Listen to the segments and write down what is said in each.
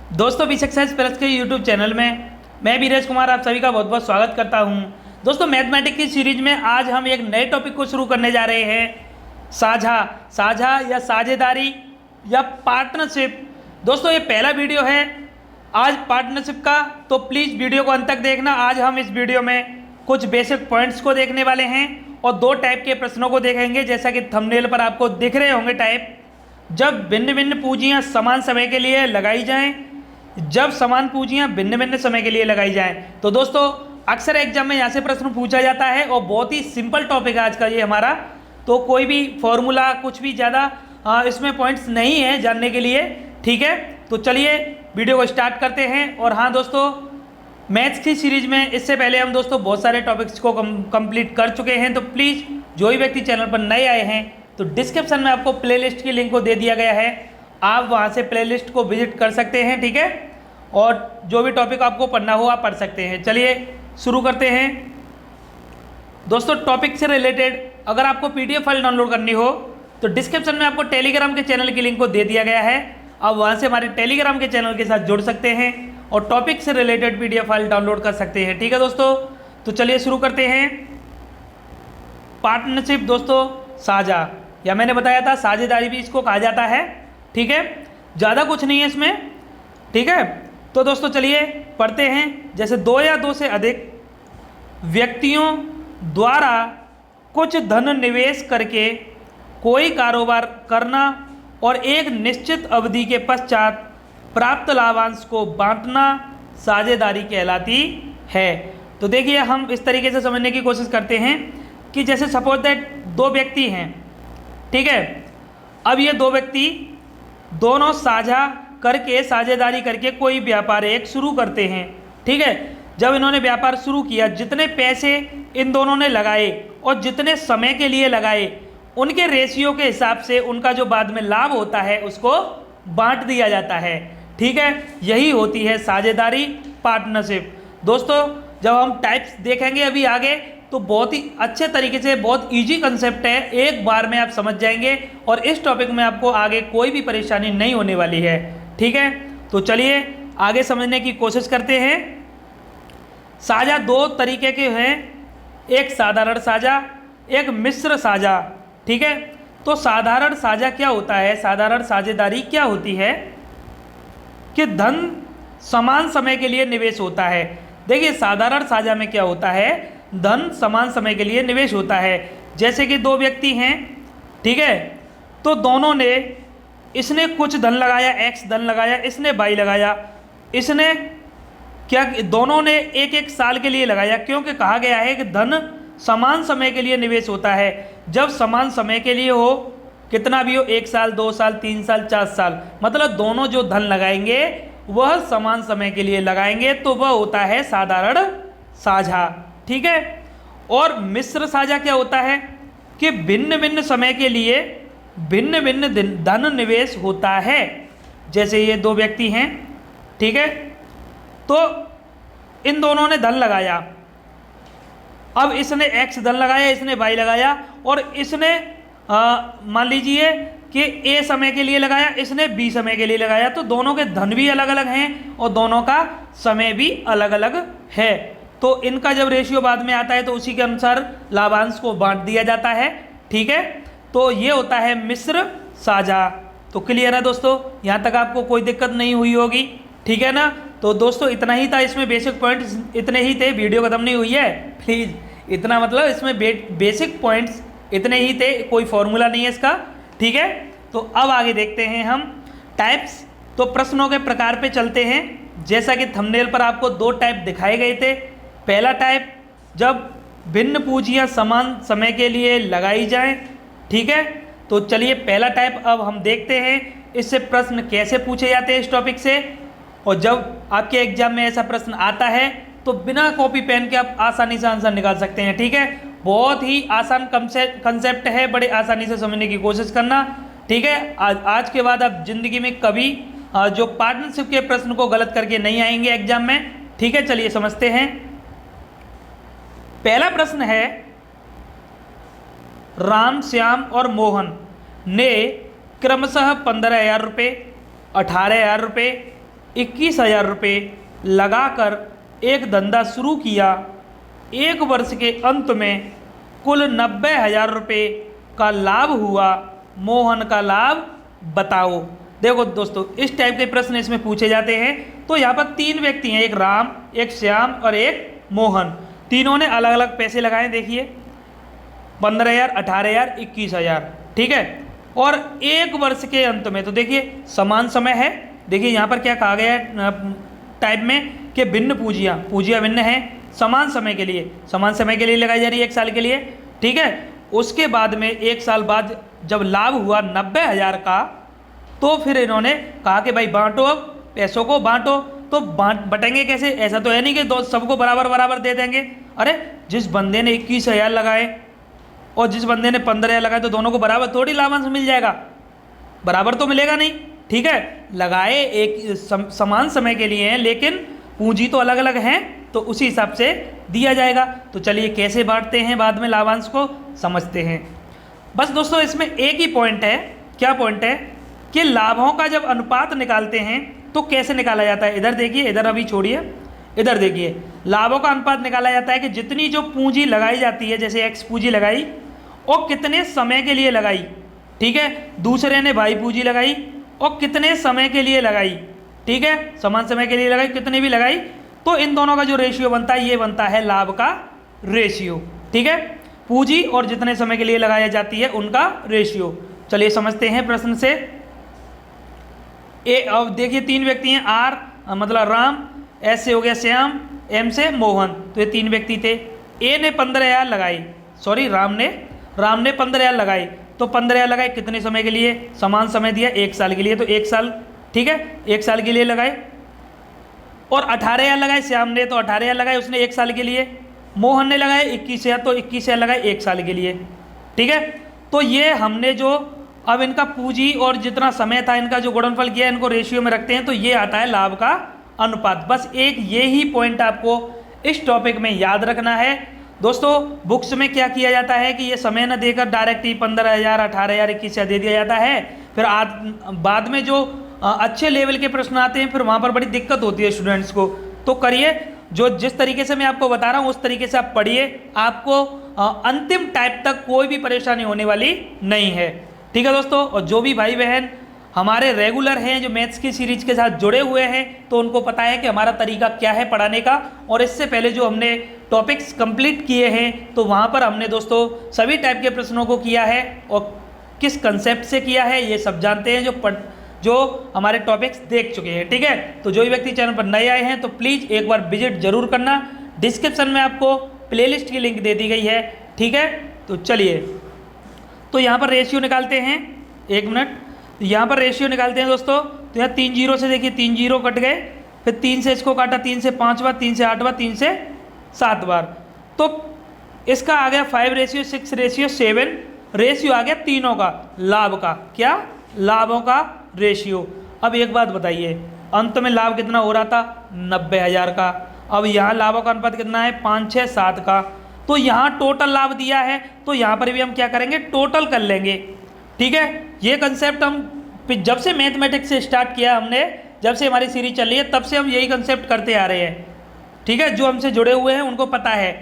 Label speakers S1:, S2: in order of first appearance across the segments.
S1: दोस्तों B success plus के YouTube channel में मैं बीरेश कुमार आप सभी का बहुत बहुत स्वागत करता हूं। दोस्तों मैथमेटिक्स की सीरीज में आज हम एक नए टॉपिक को शुरू करने जा रहे हैं, साझा साझा या साझेदारी या पार्टनरशिप। दोस्तों ये पहला वीडियो है आज पार्टनरशिप का, तो प्लीज़ वीडियो को अंत तक देखना। आज हम इस वीडियो में कुछ बेसिक पॉइंट्स को देखने वाले हैं और दो टाइप के प्रश्नों को देखेंगे, जैसा कि थंबनेल पर आपको दिख रहे होंगे टाइप। जब भिन्न भिन्न पूंजियाँ समान समय के लिए लगाई जाएं, जब समान पूंजियाँ भिन्न भिन्न समय के लिए लगाई जाएं, तो दोस्तों अक्सर एग्जाम में यहाँ से प्रश्न पूछा जाता है और बहुत ही सिंपल टॉपिक है आज का ये हमारा। तो कोई भी फॉर्मूला कुछ भी ज़्यादा इसमें पॉइंट्स नहीं है जानने के लिए, ठीक है। तो चलिए वीडियो को स्टार्ट करते हैं। और हाँ दोस्तों, मैथ्स की सीरीज में इससे पहले हम दोस्तों बहुत सारे टॉपिक्स को कंप्लीट कर चुके हैं। तो प्लीज़ जो भी व्यक्ति चैनल पर नए आए हैं तो डिस्क्रिप्शन में आपको प्लेलिस्ट की लिंक को दे दिया गया है, आप वहाँ से प्लेलिस्ट को विजिट कर सकते हैं, ठीक है। और जो भी टॉपिक आपको पढ़ना हो आप पढ़ सकते हैं। चलिए शुरू करते हैं। दोस्तों टॉपिक से रिलेटेड अगर आपको पीडीएफ फाइल डाउनलोड करनी हो तो डिस्क्रिप्शन में आपको टेलीग्राम के चैनल की लिंक को दे दिया गया है, आप वहाँ से हमारे टेलीग्राम के चैनल के साथ जुड़ सकते हैं और टॉपिक से रिलेटेड पीडीएफ फाइल डाउनलोड कर सकते हैं, ठीक है दोस्तों। तो चलिए शुरू करते हैं। पार्टनरशिप दोस्तों साझा, या मैंने बताया था साझेदारी भी इसको कहा जाता है, ठीक है। ज़्यादा कुछ नहीं है इसमें, ठीक है। तो दोस्तों चलिए पढ़ते हैं। जैसे दो या दो से अधिक व्यक्तियों द्वारा कुछ धन निवेश करके कोई कारोबार करना और एक निश्चित अवधि के पश्चात प्राप्त लाभांश को बांटना साझेदारी कहलाती है। तो देखिए हम इस तरीके से समझने की कोशिश करते हैं कि जैसे सपोज दैट दो व्यक्ति हैं, ठीक है। अब ये दो व्यक्ति दोनों साझा करके साझेदारी करके कोई व्यापार एक शुरू करते हैं, ठीक है। जब इन्होंने व्यापार शुरू किया, जितने पैसे इन दोनों ने लगाए और जितने समय के लिए लगाए उनके रेशियो के हिसाब से उनका जो बाद में लाभ होता है उसको बांट दिया जाता है, ठीक है। यही होती है साझेदारी, पार्टनरशिप। दोस्तों जब हम टाइप्स देखेंगे अभी आगे तो बहुत ही अच्छे तरीके से, बहुत इजी कंसेप्ट है, एक बार में आप समझ जाएंगे और इस टॉपिक में आपको आगे कोई भी परेशानी नहीं होने वाली है, ठीक है। तो चलिए आगे समझने की कोशिश करते हैं। साझा दो तरीके के हैं, एक साधारण साझा, एक मिश्र साझा, ठीक है। तो साधारण साझा क्या होता है, साधारण साझेदारी क्या होती है कि धन समान समय के लिए निवेश होता है। देखिए साधारण साझा में क्या होता है, धन समान समय के लिए निवेश होता है। जैसे कि दो व्यक्ति हैं, ठीक है, तो दोनों ने, इसने कुछ धन लगाया, एक्स धन लगाया, इसने वाई लगाया। इसने क्या, दोनों ने एक एक साल के लिए लगाया, क्योंकि कहा गया है कि धन समान समय के लिए निवेश होता है। जब समान समय के लिए हो, कितना भी हो, 1 साल 2 साल 3 साल 4 साल, मतलब दोनों जो धन लगाएंगे वह समान समय के लिए लगाएंगे, तो वह होता है साधारण साझा, ठीक है। और मिश्र साझा क्या होता है कि भिन्न भिन्न समय के लिए भिन्न भिन्न धन निवेश होता है। जैसे ये दो व्यक्ति हैं, ठीक है, तो इन दोनों ने धन लगाया। अब इसने एक्स धन लगाया, इसने वाई लगाया, और इसने मान लीजिए कि ए समय के लिए लगाया, इसने बी समय के लिए लगाया। तो दोनों के धन भी अलग अलग हैं और दोनों का समय भी अलग अलग है। तो इनका जब रेशियो बाद में आता है तो उसी के अनुसार लाभांश को बांट दिया जाता है, ठीक है। तो ये होता है मिश्र साझा। तो क्लियर है दोस्तों, यहाँ तक आपको कोई दिक्कत नहीं हुई होगी, ठीक है ना। तो दोस्तों इतना ही था, इसमें बेसिक पॉइंट्स इतने ही थे, वीडियो खत्म नहीं हुई है प्लीज़, इतना मतलब इसमें बेसिक पॉइंट्स इतने ही थे, कोई फॉर्मूला नहीं है इसका, ठीक है। तो अब आगे देखते हैं हम टाइप्स। तो प्रश्नों के प्रकार पे चलते हैं। जैसा कि थंबनेल पर आपको दो टाइप दिखाए गए थे। पहला टाइप, जब भिन्न पूंजियाँ समान समय के लिए लगाई जाएं, ठीक है। तो चलिए पहला टाइप अब हम देखते हैं, इससे प्रश्न कैसे पूछे जाते हैं इस टॉपिक से। और जब आपके एग्जाम में ऐसा प्रश्न आता है तो बिना कॉपी पेन के आप आसानी से आंसर निकाल सकते हैं, ठीक है। बहुत ही आसान कंसेप्ट है, बड़े आसानी से समझने की कोशिश करना, ठीक है। आज के बाद आप जिंदगी में कभी जो पार्टनरशिप के प्रश्न को गलत करके नहीं आएंगे एग्जाम में, ठीक है। चलिए समझते हैं। पहला प्रश्न है, राम, श्याम और मोहन ने क्रमशः 15,000 रुपये, 18,000 रुपये 21,000 रुपये लगाकर एक धंधा शुरू किया, 1 वर्ष के अंत में कुल 90,000 रुपये का लाभ हुआ, मोहन का लाभ बताओ। देखो दोस्तों, इस टाइप के प्रश्न इसमें पूछे जाते हैं। तो यहाँ पर 3 व्यक्ति हैं, एक राम, एक श्याम और एक मोहन। तीनों ने अलग अलग पैसे लगाए, देखिए 15,000, 18,000, 21,000, ठीक है। और 1 वर्ष के अंत में, तो देखिए समान समय है। देखिए यहाँ पर क्या कहा गया है टाइप में कि भिन्न पूंजियाँ भिन्न हैं, समान समय के लिए लगाई जा रही है 1 साल के लिए, ठीक है। उसके बाद में 1 साल बाद जब लाभ हुआ 90,000 का, तो फिर इन्होंने कहा कि भाई बांटो, अब पैसों को बांटो। तो बटेंगे कैसे? ऐसा तो है नहीं कि दो सबको बराबर बराबर दे देंगे। अरे जिस बंदे ने 21,000 लगाए और जिस बंदे ने 15,000 लगाए, तो दोनों को बराबर थोड़ी लाभांश मिल जाएगा, बराबर तो मिलेगा नहीं, ठीक है। लगाए एक समान समय के लिए हैं, लेकिन पूंजी तो अलग अलग हैं, तो उसी हिसाब से दिया जाएगा। तो चलिए कैसे बांटते हैं बाद में लाभांश को समझते हैं। बस दोस्तों इसमें एक ही पॉइंट है, क्या पॉइंट है कि लाभों का जब अनुपात निकालते हैं तो कैसे निकाला जाता है। इधर देखिए, इधर अभी छोड़िए, इधर देखिए, लाभों का अनुपात निकाला जाता है कि जितनी जो पूंजी लगाई जाती है, जैसे एक्स पूंजी लगाई और कितने समय के लिए लगाई, ठीक है। दूसरे ने वाई पूंजी लगाई और कितने समय के लिए लगाई, ठीक है, समान समय के लिए लगाई, कितने भी लगाई, तो इन दोनों का जो रेशियो बनता है ये बनता है लाभ का रेशियो, ठीक है। पूंजी और जितने समय के लिए लगाई जाती है उनका रेशियो। चलिए समझते हैं प्रश्न से। अब देखिए 3 व्यक्ति हैं, आर मतलब राम, एस से हो गया श्याम, एम से मोहन, तो ये 3 व्यक्ति थे। ए ने 15,000 लगाई, सॉरी राम ने 15,000 लगाई, तो 15,000 लगाए कितने समय के लिए, समान समय दिया 1 साल के लिए, तो 1 साल, ठीक है, 1 साल के लिए लगाए। और 18,000 लगाए श्याम ने, तो 18,000 लगाए उसने 1 साल के लिए। मोहन ने लगाए 21,000, तो 21,000 लगाए 1 साल के लिए, ठीक है। तो ये हमने जो अब इनका पूंजी और जितना समय था इनका जो गुणनफल किया, इनको रेशियो में रखते हैं, तो ये आता है लाभ का अनुपात। बस एक ये ही पॉइंट आपको इस टॉपिक में याद रखना है। दोस्तों बुक्स में क्या किया जाता है कि ये समय न देकर डायरेक्ट ही 15,000, 18,000, 21,000 दे दिया जाता है। फिर बाद में जो अच्छे लेवल के प्रश्न आते हैं, फिर वहाँ पर बड़ी दिक्कत होती है स्टूडेंट्स को। तो करिए, जो जिस तरीके से मैं आपको बता रहा हूँ उस तरीके से आप पढ़िए, आपको अंतिम टाइप तक कोई भी परेशानी होने वाली नहीं है, ठीक है दोस्तों। और जो भी भाई बहन हमारे रेगुलर हैं, जो मैथ्स की सीरीज के साथ जुड़े हुए हैं, तो उनको पता है कि हमारा तरीका क्या है पढ़ाने का। और इससे पहले जो हमने टॉपिक्स कंप्लीट किए हैं, तो वहाँ पर हमने दोस्तों सभी टाइप के प्रश्नों को किया है और किस कंसेप्ट से किया है ये सब जानते हैं जो हमारे टॉपिक्स देख चुके हैं, ठीक है। तो जो भी व्यक्ति चैनल पर नए आए हैं तो प्लीज़ एक बार विजिट जरूर करना। डिस्क्रिप्शन में आपको प्लेलिस्ट की लिंक दे दी गई है, ठीक है। तो चलिए, तो यहाँ पर रेशियो निकालते हैं, 1 मिनट, यहाँ पर रेशियो निकालते हैं दोस्तों। तो यहाँ 3 जीरो से देखिए 3 जीरो कट गए, फिर 3 से इसको काटा, 3 से 5 बार, 3 से 8 बार, 3 से 7 बार, तो इसका आ गया 5:6:7 रेशियो आ गया तीनों का, लाभ का, क्या, लाभों का रेशियो। अब एक बात बताइए, अंत में लाभ कितना हो रहा था, 90,000 का। अब यहाँ लाभों का अनुपात कितना है, 5, 6, 7 का। तो यहाँ टोटल लाभ दिया है, तो यहाँ पर भी हम क्या करेंगे, टोटल कर लेंगे, ठीक है। ये कंसेप्ट हम जब से मैथमेटिक्स से स्टार्ट किया हमने, जब से हमारी सीरीज चल रही है, तब से हम यही कंसेप्ट करते आ रहे हैं, ठीक है। जो हमसे जुड़े हुए हैं उनको पता है।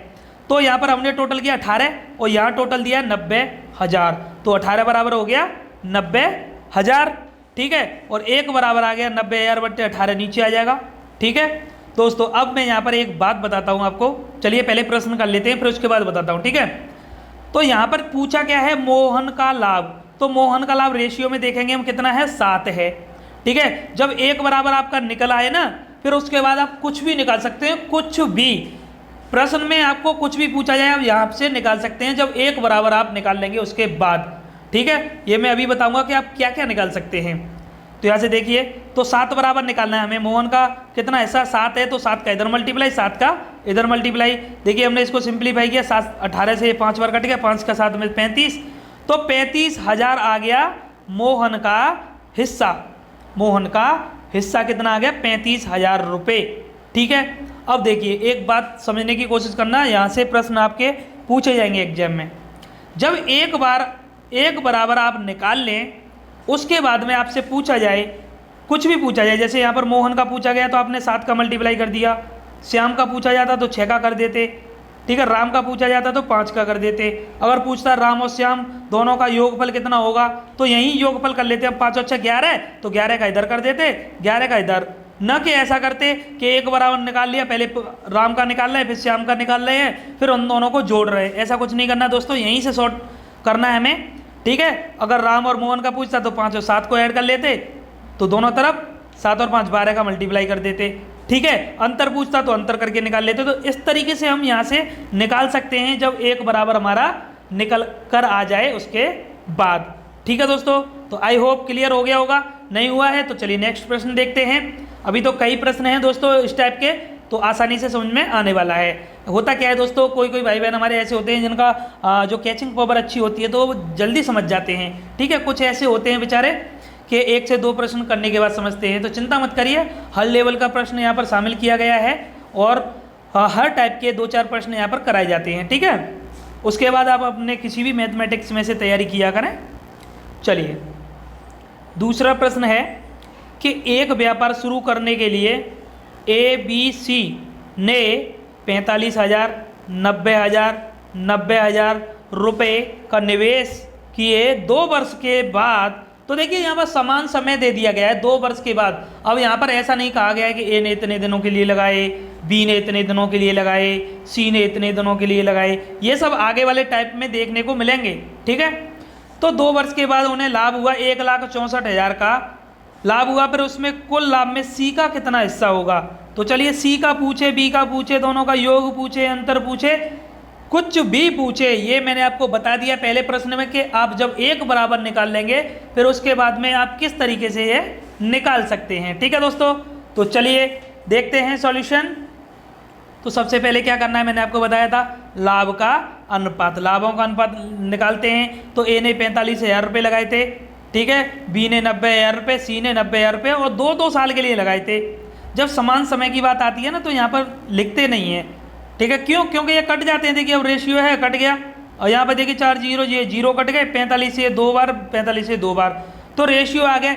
S1: तो यहाँ पर हमने टोटल किया 18 और यहाँ टोटल दिया 90,000, तो 18 बराबर हो गया 90,000, ठीक है। और 1 बराबर आ गया 90,000 बट्टे 18 नीचे आ जाएगा, ठीक है दोस्तों। अब मैं यहाँ पर एक बात बताता हूँ आपको, चलिए पहले प्रश्न कर लेते हैं, फिर उसके बाद बताता हूँ, ठीक है। तो यहाँ पर पूछा क्या है, मोहन का लाभ। तो मोहन का लाभ रेशियो में देखेंगे हम कितना है, 7 है, ठीक है। जब 1 बराबर आपका निकल आए ना, फिर उसके बाद आप कुछ भी निकाल सकते हैं, कुछ भी प्रश्न में आपको कुछ भी पूछा जाए आप यहाँ से निकाल सकते हैं, जब 1 बराबर आप निकाल लेंगे उसके बाद, ठीक है। ये मैं अभी बताऊंगा कि आप क्या क्या निकाल सकते हैं। तो यहाँ से देखिए, तो 7 बराबर निकालना है हमें। मोहन का कितना हिस्सा 7 है, तो 7 का इधर मल्टीप्लाई, 7 का इधर मल्टीप्लाई। देखिए हमने इसको सिंप्लीफाई किया, 7 18 से 5 बार कट गया, 5 का 7 में 35, तो 35,000 आ गया मोहन का हिस्सा। मोहन का हिस्सा कितना आ गया, 35,000 रुपये, ठीक है। अब देखिए एक बात समझने की कोशिश करना, यहाँ से प्रश्न आपके पूछे जाएंगे एग्जाम में। जब एक बराबर आप निकाल लें, उसके बाद में आपसे पूछा जाए कुछ भी पूछा जाए, जैसे यहाँ पर मोहन का पूछा गया तो आपने 7 का मल्टीप्लाई कर दिया, श्याम का पूछा जाता तो 6 का कर देते, ठीक है, राम का पूछा जाता तो 5 का कर देते। अगर पूछता है राम और श्याम दोनों का योगफल कितना होगा तो यही योगफल कर लेते। अब 5 और 6 11 है तो 11 का इधर कर देते, 11 का इधर। न कि ऐसा करते कि एक बराबर निकाल लिया, पहले राम का निकाल रहे हैं फिर श्याम का निकाल रहे हैं फिर उन दोनों को जोड़ रहे हैं, ऐसा कुछ नहीं करना दोस्तों, यहीं से शॉर्ट करना है हमें, ठीक है। अगर राम और मोहन का पूछता तो 5 और 7 को ऐड कर लेते, तो दोनों तरफ 7 और 5 12 का मल्टीप्लाई कर देते, ठीक है। अंतर पूछता तो अंतर करके निकाल लेते। तो इस तरीके से हम यहाँ से निकाल सकते हैं जब एक बराबर हमारा निकल कर आ जाए उसके बाद, ठीक है दोस्तों। तो आई होप क्लियर हो गया होगा, नहीं हुआ है तो चलिए नेक्स्ट प्रश्न देखते हैं। अभी तो कई प्रश्न हैं दोस्तों इस टाइप के, तो आसानी से समझ में आने वाला है। होता क्या है दोस्तों, कोई कोई भाई बहन हमारे ऐसे होते हैं जिनका जो कैचिंग पावर अच्छी होती है तो वो जल्दी समझ जाते हैं, ठीक है। कुछ ऐसे होते हैं बेचारे कि 1 से 2 प्रश्न करने के बाद समझते हैं, तो चिंता मत करिए, हर लेवल का प्रश्न यहाँ पर शामिल किया गया है और हर टाइप के 2-4 प्रश्न यहाँ पर कराए जाते हैं, ठीक है। उसके बाद आप अपने किसी भी मैथमेटिक्स में से तैयारी किया करें। चलिए दूसरा प्रश्न है कि एक व्यापार शुरू करने के लिए ABC ने 45,000, 90,000, 90,000 रुपये का निवेश किए 2 वर्ष के बाद। तो देखिए यहाँ पर समान समय दे दिया गया है 2 वर्ष के बाद। अब यहाँ पर ऐसा नहीं कहा गया है कि A ने इतने दिनों के लिए लगाए, B ने इतने दिनों के लिए लगाए, C ने इतने दिनों के लिए लगाए, ये सब आगे वाले टाइप में देखने को मिलेंगे, ठीक है। तो 2 वर्ष के बाद उन्हें लाभ हुआ 1,64,000 का लाभ हुआ, फिर उसमें कुल लाभ में C का कितना हिस्सा होगा। तो चलिए C का पूछे, B का पूछे, दोनों का योग पूछे, अंतर पूछे, कुछ भी पूछे, ये मैंने आपको बता दिया पहले प्रश्न में कि आप जब एक बराबर निकाल लेंगे फिर उसके बाद में आप किस तरीके से ये निकाल सकते हैं, ठीक है दोस्तों। तो चलिए देखते हैं सॉल्यूशन। तो सबसे पहले क्या करना है, मैंने आपको बताया था लाभ का अनुपात, लाभों का अनुपात निकालते हैं। तो A ने 45,000 रुपये लगाए थे, ठीक है, B ने 90,000 रुपये, C ने 90,000 रुपये और 2-2 साल के लिए लगाए थे। जब समान समय की बात आती है ना तो यहाँ पर लिखते नहीं है, ठीक है, क्यों, क्योंकि ये कट जाते हैं। देखिए अब रेशियो है, कट गया, और यहाँ पर देखिए 4 जीरो, ये जीरो कट गए, 45 से 2 बार, 45 से 2 बार, तो रेशियो आ गया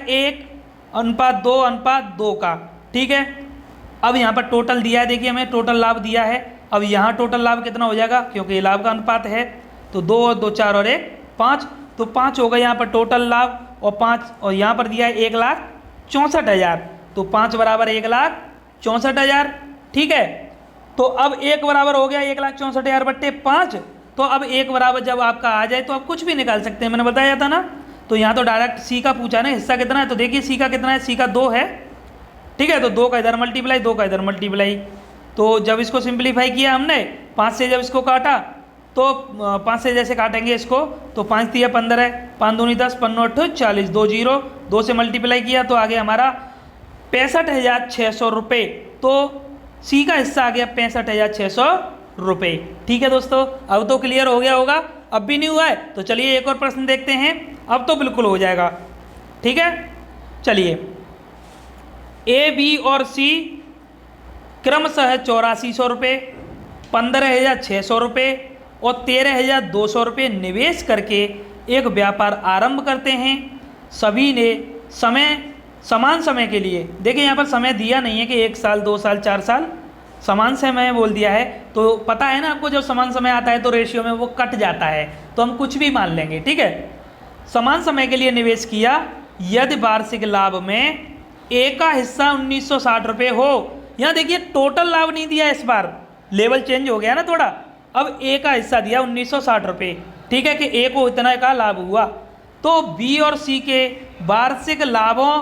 S1: 1:2:2 का, ठीक है। अब यहाँ पर टोटल दिया है, देखिए हमें टोटल लाभ दिया है। अब यहाँ टोटल लाभ कितना हो जाएगा, क्योंकि ये लाभ का अनुपात है, तो 2 और 2 4 और 1 5, तो 5 हो गया यहाँ पर टोटल लाभ, और 5 और यहाँ पर दिया है 1,64,000, तो 5 बराबर 1,64,000, ठीक है। तो अब 1 बराबर हो गया 1,64,000 बट्टे 5। तो अब 1 बराबर जब आपका आ जाए तो आप कुछ भी निकाल सकते हैं, मैंने बताया था ना। तो यहाँ तो डायरेक्ट C का पूछा ना, हिस्सा कितना है, तो देखिए C का कितना है, C का 2 है, ठीक है। तो 2 का इधर मल्टीप्लाई, 2 का इधर मल्टीप्लाई, तो जब इसको सिंप्लीफाई किया हमने 5 से जब इसको काटा तो 5 से जैसे काटेंगे इसको तो 5 दिया 15 है, 5 दूनी 10, 5 8 40, 2 जीरो, 2 से मल्टीप्लाई किया तो आ गया हमारा 65,600 रुपये। तो C का हिस्सा आ गया 65,600 रुपये, ठीक है दोस्तों। अब तो क्लियर हो गया होगा, अब भी नहीं हुआ है तो चलिए एक और प्रश्न देखते हैं, अब तो बिल्कुल हो जाएगा, ठीक है। चलिए A, B और C क्रमशः 8400 रुपये, 15,600 रुपये और 13,200 रुपये निवेश करके एक व्यापार आरंभ करते हैं। सभी ने समान समय के लिए, देखिए यहाँ पर समय दिया नहीं है कि 1 साल 2 साल 4 साल, समान समय बोल दिया है। तो पता है ना आपको, जब समान समय आता है तो रेशियो में वो कट जाता है, तो हम कुछ भी मान लेंगे, ठीक है। समान समय के लिए निवेश किया यदि वार्षिक लाभ में A का हिस्सा 1960 रुपये हो। यहाँ देखिए टोटल लाभ नहीं दिया, इस बार लेवल चेंज हो गया ना थोड़ा। अब A का हिस्सा दिया 1960 रुपये, ठीक है, कि A को इतना का लाभ हुआ। तो B और C के वार्षिक लाभों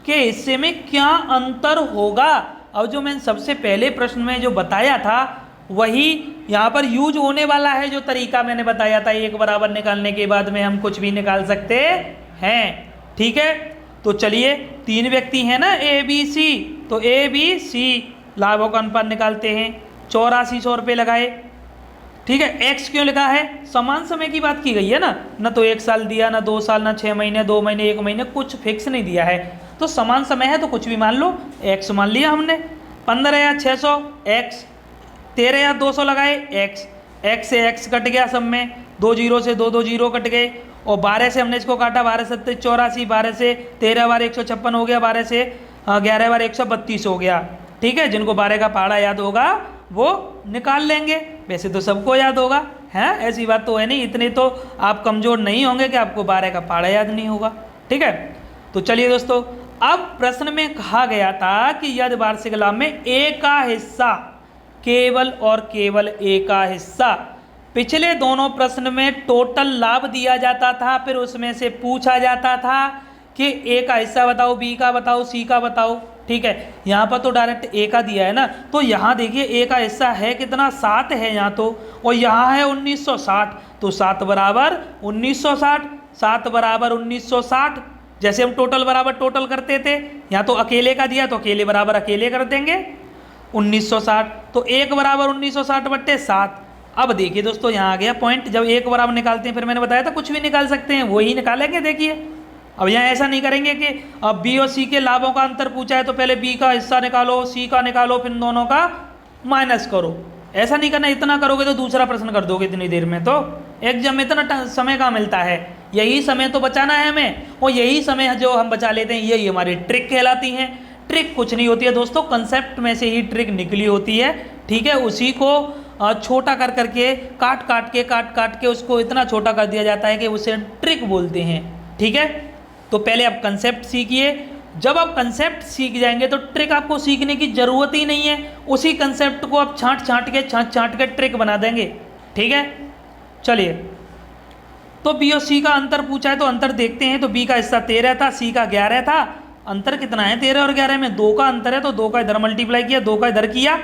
S1: के हिस्से में क्या अंतर होगा। अब जो मैंने सबसे पहले प्रश्न में जो बताया था वही यहाँ पर यूज होने वाला है, जो तरीका मैंने बताया था, एक बराबर निकालने के बाद में हम कुछ भी निकाल सकते हैं, ठीक है। तो चलिए 3 व्यक्ति हैं ना A B C, तो A B C लाभों का अनुपात निकालते हैं। 8400 रुपये लगाए, ठीक है। X क्यों लिखा है, समान समय की बात की गई है ना तो 1 साल दिया, ना 2 साल, ना 6 महीने, 2 महीने, 1 महीने, कुछ फिक्स नहीं दिया है। तो समान समय है तो कुछ भी मान लो, X मान लिया हमने। 15,600 X, 13,200 लगाए X, X से X कट गया सब में, 2 जीरो से 2 जीरो कट गए, और 12 से हमने इसको काटा, 12 सत्ते 84, 12 से 13 बार 156 हो गया, 12 से 11 बार 132 हो गया। ठीक है, जिनको 12 का पहाड़ा याद होगा वो निकाल लेंगे, वैसे तो सबको याद होगा, है ऐसी बात तो है नहीं, इतने तो आप कमज़ोर नहीं होंगे कि आपको 12 का पहाड़ा याद नहीं होगा। ठीक है, तो चलिए दोस्तों, अब प्रश्न में कहा गया था कि यदि वार्षिक लाभ में ए का हिस्सा, केवल और केवल ए का हिस्सा, पिछले दोनों प्रश्न में टोटल लाभ दिया जाता था, फिर उसमें से पूछा जाता था कि ए का हिस्सा बताओ, बी का बताओ, सी का बताओ। ठीक है, यहाँ पर तो डायरेक्ट ए का दिया है ना, तो यहाँ देखिए ए का हिस्सा है कितना, 7 है यहाँ तो, और यहाँ है 1960, तो 7 बराबर 1960, 7 बराबर 1960। जैसे हम टोटल बराबर टोटल करते थे, यहाँ तो अकेले का दिया तो अकेले बराबर अकेले कर देंगे 1960, तो 1 बराबर 1960 बट्टे 7। अब देखिए दोस्तों, यहाँ आ गया पॉइंट, जब 1 बराबर निकालते हैं, फिर मैंने बताया था कुछ भी निकाल सकते हैं, वही निकालेंगे। देखिए अब यहाँ ऐसा नहीं करेंगे कि अब बी और सी के लाभों का अंतर पूछा है तो पहले बी का हिस्सा निकालो, सी का निकालो, फिर दोनों का माइनस करो, ऐसा नहीं करना। इतना करोगे तो दूसरा प्रश्न कर दोगे इतनी देर में, तो एग्जाम में इतना समय कहाँ मिलता है, यही समय तो बचाना है हमें, और यही समय जो हम बचा लेते हैं यही हमारी ट्रिक कहलाती है। ट्रिक कुछ नहीं होती है दोस्तों, कंसेप्ट में से ही ट्रिक निकली होती है। ठीक है, उसी को छोटा कर करके काट काट के उसको इतना छोटा कर दिया जाता है कि उसे ट्रिक बोलते हैं। ठीक है, तो पहले आप कंसेप्ट सीखिए, जब आप कंसेप्ट सीख जाएंगे तो ट्रिक आपको सीखने की ज़रूरत ही नहीं है, उसी कंसेप्ट को आप छांट के ट्रिक बना देंगे। ठीक है, चलिए, तो बी और सी का अंतर पूछा है तो अंतर देखते हैं। तो बी का हिस्सा 13 था, सी का 11 था। अंतर कितना है 13 और 11 में, 2 का अंतर है, तो 2 का इधर मल्टीप्लाई किया, 2 का इधर किया,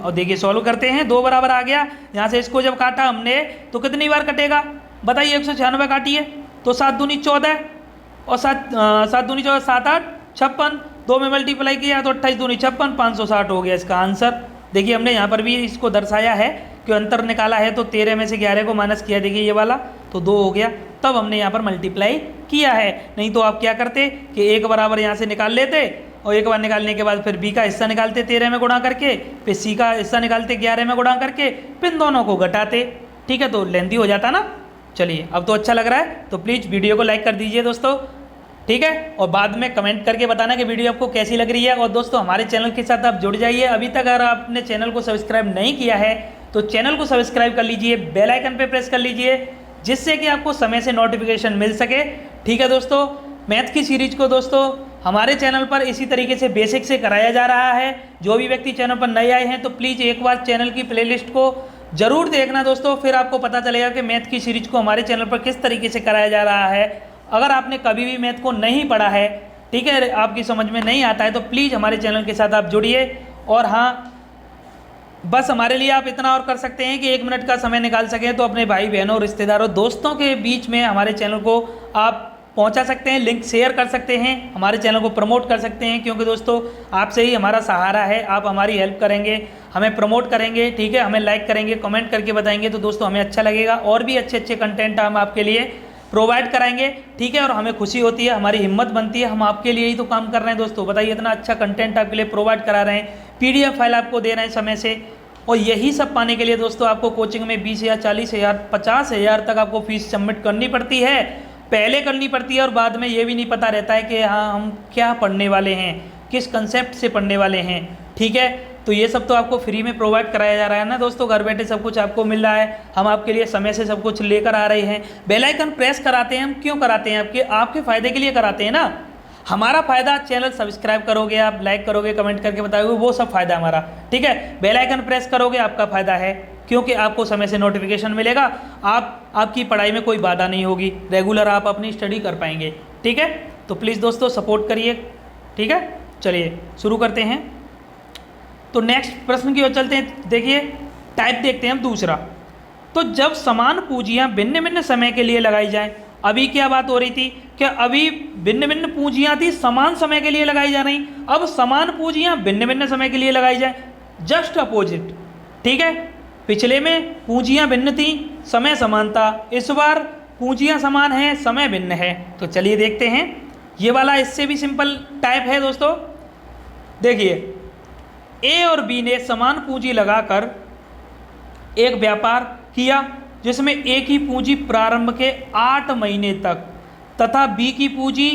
S1: और देखिए सॉल्व करते हैं, 2 बराबर आ गया। यहाँ से इसको जब काटा हमने तो कितनी बार कटेगा बताइए, 196 काटिए, तो 7 दूनी 14, और 7 दूनी 14, 7 8 56, 2 में मल्टीप्लाई किया तो 28 दूनी 56, 560 हो गया इसका आंसर। देखिए हमने यहाँ पर भी इसको दर्शाया है कि अंतर निकाला है, तो 13 में से 11 को माइनस किया, देखिए ये वाला, तो 2 हो गया, तब हमने यहाँ पर मल्टीप्लाई किया है। नहीं तो आप क्या करते कि 1 बराबर यहाँ से निकाल लेते, और एक बार निकालने के बाद फिर बी का हिस्सा निकालते 13 में गुणा करके, फिर सी का हिस्सा निकालते 11 में गुणा करके, फिर दोनों को घटाते। ठीक है, तो लेंथी हो जाता ना। चलिए, अब तो अच्छा लग रहा है, तो प्लीज़ वीडियो को लाइक कर दीजिए दोस्तों। ठीक है, और बाद में कमेंट करके बताना कि वीडियो आपको कैसी लग रही है। और दोस्तों हमारे चैनल के साथ आप जुड़ जाइए, अभी तक अगर आपने चैनल को सब्सक्राइब नहीं किया है तो चैनल को सब्सक्राइब कर लीजिए, बेल आइकन पे प्रेस कर लीजिए, जिससे कि आपको समय से नोटिफिकेशन मिल सके। ठीक है दोस्तों, मैथ की सीरीज को दोस्तों हमारे चैनल पर इसी तरीके से बेसिक से कराया जा रहा है। जो भी व्यक्ति चैनल पर नए आए हैं तो प्लीज़ एक बार चैनल की प्लेलिस्ट को ज़रूर देखना दोस्तों, फिर आपको पता चलेगा कि मैथ की सीरीज को हमारे चैनल पर किस तरीके से कराया जा रहा है। अगर आपने कभी भी मैथ को नहीं पढ़ा है, ठीक है, आपकी समझ में नहीं आता है, तो प्लीज़ हमारे चैनल के साथ आप जुड़िए। और हाँ, बस हमारे लिए आप इतना और कर सकते हैं कि 1 मिनट का समय निकाल सकें तो अपने भाई बहनों, रिश्तेदारों, दोस्तों के बीच में हमारे चैनल को आप पहुंचा सकते हैं, लिंक शेयर कर सकते हैं, हमारे चैनल को प्रमोट कर सकते हैं, क्योंकि दोस्तों आपसे ही हमारा सहारा है। आप हमारी हेल्प करेंगे, हमें प्रमोट करेंगे, ठीक है, हमें लाइक करेंगे, कमेंट करके बताएंगे, तो दोस्तों हमें अच्छा लगेगा, और भी अच्छे अच्छे कंटेंट हम आपके लिए प्रोवाइड कराएंगे। ठीक है, और हमें खुशी होती है, हमारी हिम्मत बनती है, हम आपके लिए ही तो काम कर रहे हैं दोस्तों। बताइए, इतना अच्छा कंटेंट आपके लिए प्रोवाइड करा रहे हैं, PDF फाइल आपको दे रहे हैं समय से, और यही सब पाने के लिए दोस्तों आपको कोचिंग में 20,000, 40,000, 50,000 तक आपको फीस सबमिट करनी पड़ती है, पहले करनी पड़ती है, और बाद में ये भी नहीं पता रहता है कि हाँ हम क्या पढ़ने वाले हैं, किस कंसेप्ट से पढ़ने वाले हैं। ठीक है, तो ये सब तो आपको फ्री में प्रोवाइड कराया जा रहा है ना दोस्तों, घर बैठे सब कुछ आपको मिल रहा है, हम आपके लिए समय से सब कुछ लेकर आ रहे हैं। बेल आइकन प्रेस कराते हैं हम, क्यों कराते हैं, आपके फ़ायदे के लिए कराते हैं ना। हमारा फ़ायदा, चैनल सब्सक्राइब करोगे आप, लाइक करोगे, कमेंट करके बताओगे, वो सब फ़ायदा हमारा। ठीक है, बेल आइकन प्रेस करोगे, आपका फ़ायदा है, क्योंकि आपको समय से नोटिफिकेशन मिलेगा, आपकी पढ़ाई में कोई बाधा नहीं होगी, रेगुलर आप अपनी स्टडी कर पाएंगे। ठीक है, तो प्लीज़ दोस्तों सपोर्ट करिए। ठीक है, चलिए शुरू करते हैं। तो नेक्स्ट प्रश्न की ओर चलते हैं। देखिए, टाइप देखते हैं हम दूसरा। तो जब समान पूंजियां भिन्न भिन्न समय के लिए लगाई जाएं, अभी क्या बात हो रही थी कि अभी भिन्न भिन्न पूंजियां थी, समान समय के लिए लगाई जा रही, अब समान पूंजियां भिन्न भिन्न समय के लिए लगाई जाएं, जस्ट अपोजिट। ठीक है, पिछले में पूंजियां भिन्न थी, समय समान था, इस बार पूंजियां समान हैं, समय भिन्न है। तो चलिए देखते हैं, ये वाला इससे भी सिंपल टाइप है दोस्तों। देखिए, ए और बी ने समान पूंजी लगाकर एक व्यापार किया, जिसमें ए की पूंजी प्रारंभ के 8 महीने तक तथा बी की पूंजी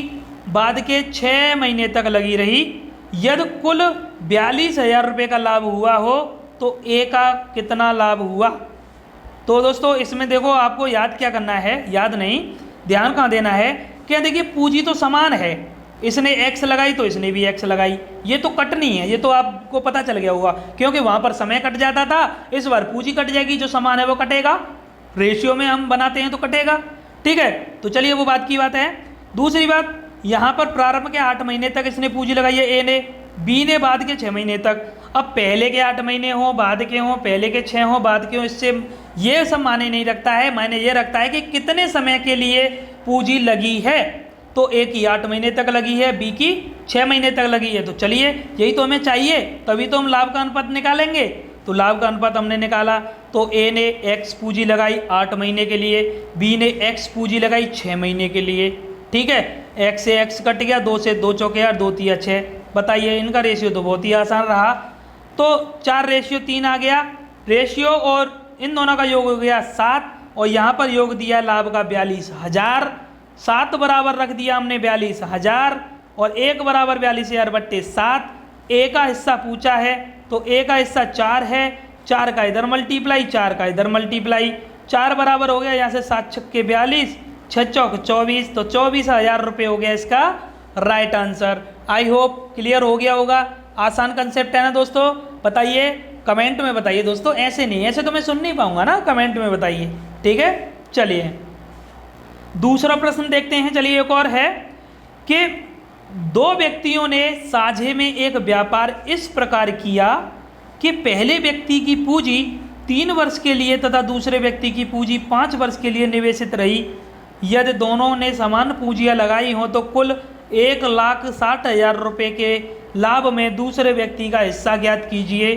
S1: बाद के 6 महीने तक लगी रही, यदि कुल 42,000 रुपये का लाभ हुआ हो तो ए का कितना लाभ हुआ। तो दोस्तों इसमें देखो आपको याद क्या करना है, याद नहीं, ध्यान कहाँ देना है, क्या देखिए पूंजी तो समान है, इसने एक्स लगाई तो इसने भी एक्स लगाई, ये तो कटनी है, ये तो आपको पता चल गया होगा, क्योंकि वहाँ पर समय कट जाता था, इस बार पूंजी कट जाएगी, जो समान है वो कटेगा, रेशियो में हम बनाते हैं तो कटेगा। ठीक है, तो चलिए वो बात की बात है। दूसरी बात, यहाँ पर प्रारंभ के 8 महीने तक इसने पूंजी लगाई है ए ने, बी ने बाद के 6 महीने तक। अब पहले के 8 महीने हो, बाद के हों, पहले के 6 हो, बाद के हों, इससे ये सब मायने नहीं रखता है, मायने ये रखता है कि कितने समय के लिए पूंजी लगी है। तो ए की 8 महीने तक लगी है, बी की 6 महीने तक लगी है। तो चलिए यही तो हमें चाहिए, तभी तो हम लाभ का अनुपात निकालेंगे। तो लाभ का अनुपात हमने निकाला, तो ए ने एक्स पूंजी लगाई 8 महीने के लिए, बी ने एक्स पूंजी लगाई 6 महीने के लिए। ठीक है, एक्स से एक्स कट गया, 2 से 2 चौके 8, 2 तिया 6। बताइए इनका रेशियो तो बहुत ही आसान रहा, तो 4 रेशियो 3 आ गया, रेशियो और इन दोनों का योग हो गया 7, और यहाँ पर योग दिया लाभ का 42,000। 7 बराबर रख दिया हमने 42,000 और 1 बराबर 42,000 बट्टे 7। ए का हिस्सा पूछा है तो ए का हिस्सा 4 है, 4 का इधर मल्टीप्लाई, 4 का इधर मल्टीप्लाई, 4 बराबर हो गया यहाँ से 7 छक्के 42, 6 चौक 24, तो 24,000 रुपये हो गया इसका right answer. I hope clear हो गया होगा, आसान कंसेप्ट है ना दोस्तों। बताइए कमेंट में बताइए दोस्तों, ऐसे नहीं, ऐसे तो मैं सुन नहीं पाऊंगा ना, कमेंट में बताइए। ठीक है, चलिए दूसरा प्रश्न देखते हैं। चलिए एक और है कि 2 व्यक्तियों ने साझे में एक व्यापार इस प्रकार किया कि पहले व्यक्ति की पूंजी 3 वर्ष के लिए तथा दूसरे व्यक्ति की पूंजी 5 वर्ष के लिए निवेशित रही। यदि दोनों ने समान पूंजियां लगाई हों तो कुल 1,60,000 रुपये के लाभ में दूसरे व्यक्ति का हिस्सा ज्ञात कीजिए।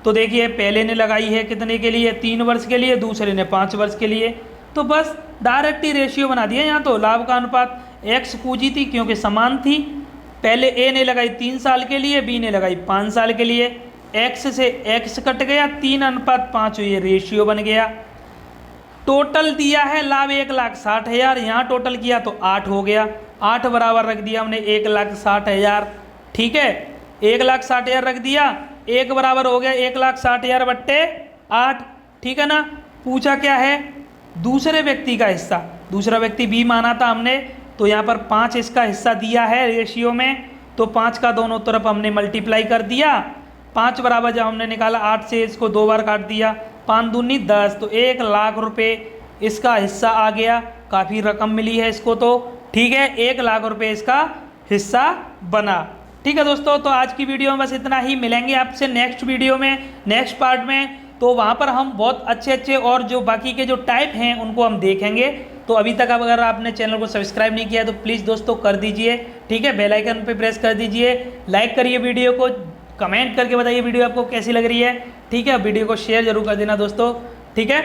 S1: तो देखिए पहले ने लगाई है कितने के लिए, 3 वर्ष के लिए, दूसरे ने 5 वर्ष के लिए, तो बस डायरेक्ट ही रेशियो बना दिया। यहाँ तो लाभ का अनुपात एक्स पूंजी थी क्योंकि समान थी, पहले ए ने लगाई 3 साल के लिए, बी ने लगाई 5 साल के लिए, एक्स से एक्स कट गया, 3:5 ये रेशियो बन गया। टोटल दिया है लाभ 1,60,000, यहाँ टोटल किया तो 8 हो गया, 8 बराबर रख दिया हमने 1,60,000। ठीक है, 1,60,000 रख दिया, 1 बराबर हो गया 1,60,000 बट्टे 8। ठीक है ना, पूछा क्या है, दूसरे व्यक्ति का हिस्सा, दूसरा व्यक्ति बी माना था हमने, तो यहाँ पर 5 इसका हिस्सा दिया है रेशियो में, तो 5 का दोनों तरफ हमने मल्टीप्लाई कर दिया। 5 बराबर जब हमने निकाला 8 से इसको 2 बार काट दिया, 5 दूनी 10, तो 1,00,000 रुपये इसका हिस्सा आ गया, काफ़ी रकम मिली है इसको तो। ठीक है, 1,00,000 रुपये इसका हिस्सा बना। ठीक है दोस्तों, तो आज की वीडियो में बस इतना ही, मिलेंगे आपसे नेक्स्ट वीडियो में, नेक्स्ट पार्ट में, तो वहाँ पर हम बहुत अच्छे और जो बाकी के जो टाइप हैं उनको हम देखेंगे। तो अभी तक अगर आपने चैनल को सब्सक्राइब नहीं किया तो प्लीज़ दोस्तों कर दीजिए। ठीक है, बेल आइकन पे प्रेस कर दीजिए, लाइक करिए वीडियो को, कमेंट करके बताइए वीडियो आपको कैसी लग रही है। ठीक है, वीडियो को शेयर जरूर कर देना दोस्तों। ठीक है,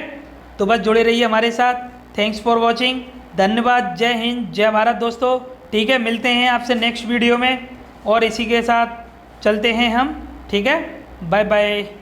S1: तो बस जुड़े रहिए हमारे साथ। थैंक्स फॉर वॉचिंग, धन्यवाद, जय हिंद, जय भारत दोस्तों। ठीक है, मिलते हैं आपसे नेक्स्ट वीडियो में, और इसी के साथ चलते हैं हम। ठीक है, बाय बाय।